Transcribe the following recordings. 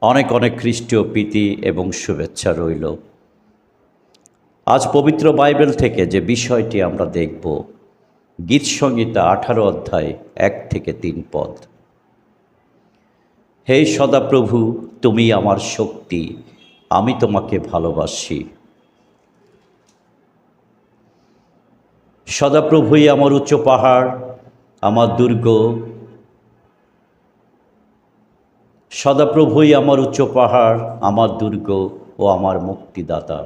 অনেক অনেক খ্রিস্টীয় প্রীতি এবং শুভেচ্ছা রইল। আজ পবিত্র বাইবেল থেকে যে বিষয়টি আমরা দেখব, গীতসংহিতা 18 অধ্যায় 1 থেকে 3 পদ। হে সদাপ্রভু, তুমি আমার শক্তি, আমি তোমাকে ভালোবাসি। সদাপ্রভুই আমার উচ্চ পাহাড়, আমার দুর্গ। সদাপ্রভুই আমার উচ্চ পাহাড়, আমার দুর্গ ও আমার মুক্তিদাতা।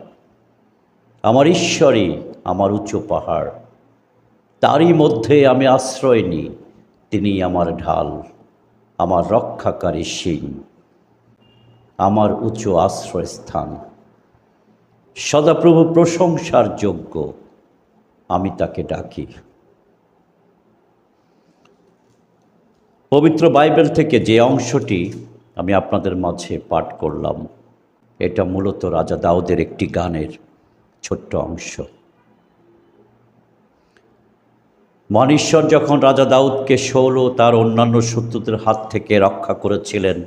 আমার ঈশ্বরই আমার উচ্চ পাহাড়, তারই মধ্যে আমি আশ্রয় নিই। তিনি আমার ঢাল, আমার রক্ষাকারী সিং, আমার উচ্চ আশ্রয়স্থান। সদাপ্রভু প্রশংসার যোগ্য, আমি তাকে ডাকি। পবিত্র বাইবেল থেকে যে অংশটি আমি আপনাদের মাঝে পাঠ করলাম, এটা মূলত রাজা দাউদের একটি গানের ছোট্ট অংশ। মহান ঈশ্বর যখন রাজা দাউদকে শৌল ও তার অন্যান্য শত্রুদের হাত থেকে রক্ষা করেছিলেন,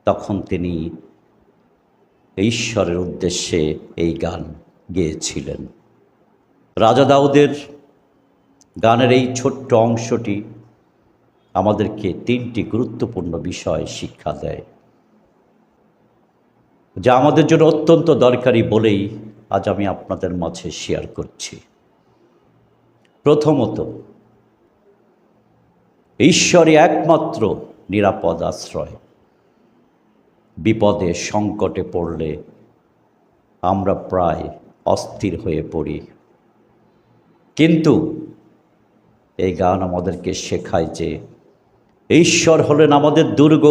তখন তিনি ঈশ্বরের উদ্দেশ্যে এই গান গেয়েছিলেন। রাজা দাউদের গানের এই ছোট্ট অংশটি আমাদেরকে 3টি গুরুত্বপূর্ণ বিষয় শিক্ষা দেয়, যা আমাদের জন্য অত্যন্ত দরকারি বলেই আজ আমি আপনাদের মাঝে শেয়ার করছি। প্রথমত, ঈশ্বরই একমাত্র নিরাপদ আশ্রয়। বিপদে সংকটে পড়লে আমরা প্রায় অস্থির হয়ে পড়ি, কিন্তু এই গান আমাদেরকে শেখায় যে ঈশ্বর হলেন আমাদের দুর্গ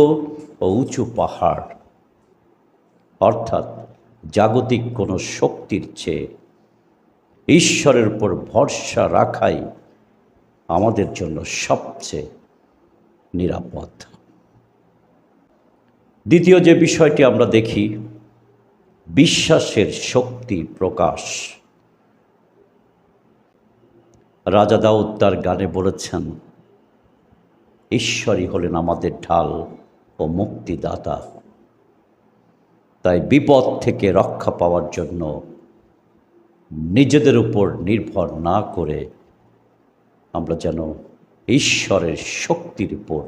ও উঁচু পাহাড়। অর্থাৎ জাগতিক কোনো শক্তির চেয়ে ঈশ্বরের উপর ভরসা রাখাই আমাদের জন্য সবচেয়ে নিরাপদ। দ্বিতীয় যে বিষয়টি আমরা দেখি, বিশ্বাসের শক্তি প্রকাশ। রাজা দাউদ তার গানে বলেছেন, ঈশ্বরই হলেন আমাদের ঢাল ও মুক্তিদাতা। তাই বিপদ থেকে রক্ষা পাওয়ার জন্য নিজেদের উপর নির্ভর না করে আমরা যেন ঈশ্বরের শক্তির উপর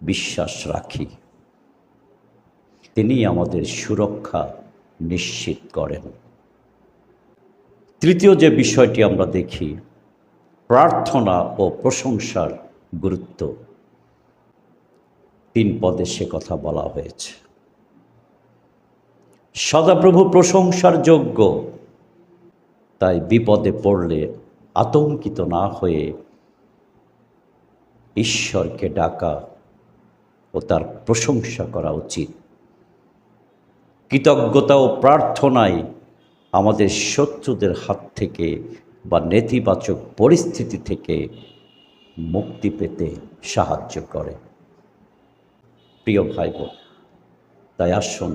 বিশ্বাস রাখি। তিনি আমাদের সুরক্ষা নিশ্চিত করেন। তৃতীয় যে বিষয়টি আমরা দেখি, প্রার্থনা ও প্রশংসার গুরুত্ব। 3 পদে সে কথা বলা হয়েছে। সদাপ্রভু প্রশংসার যোগ্য, তাই বিপদে পড়লে আতঙ্কিত না হয়ে ঈশ্বরকে ডাকা ও তার প্রশংসা করা উচিত। কৃতজ্ঞতা ও প্রার্থনায় আমাদের শত্রুদের হাত থেকে বা নেতিবাচক পরিস্থিতি থেকে মুক্তি পেতে সাহায্য করে। প্রিয় ভাই বোন, তাই আসুন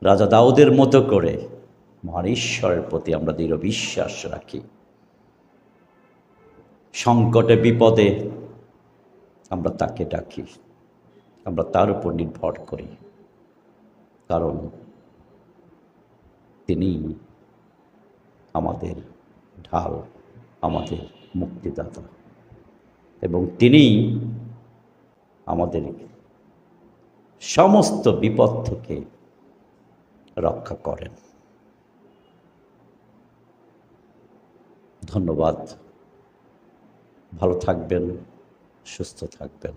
রাজা দাউদের মতো করে মহান ঈশ্বরের প্রতি আমরা দৃঢ় বিশ্বাস রাখি। সংকটে বিপদে আমরা তাকে ডাকি, আমরা তার উপর নির্ভর করি, কারণ তিনি আমাদের ঢাল, আমাদের মুক্তিদাতা, এবং তিনি আমাদের সমস্ত বিপদ থেকে রক্ষা করেন। ধন্যবাদ। ভালো থাকবেন, সুস্থ থাকবেন।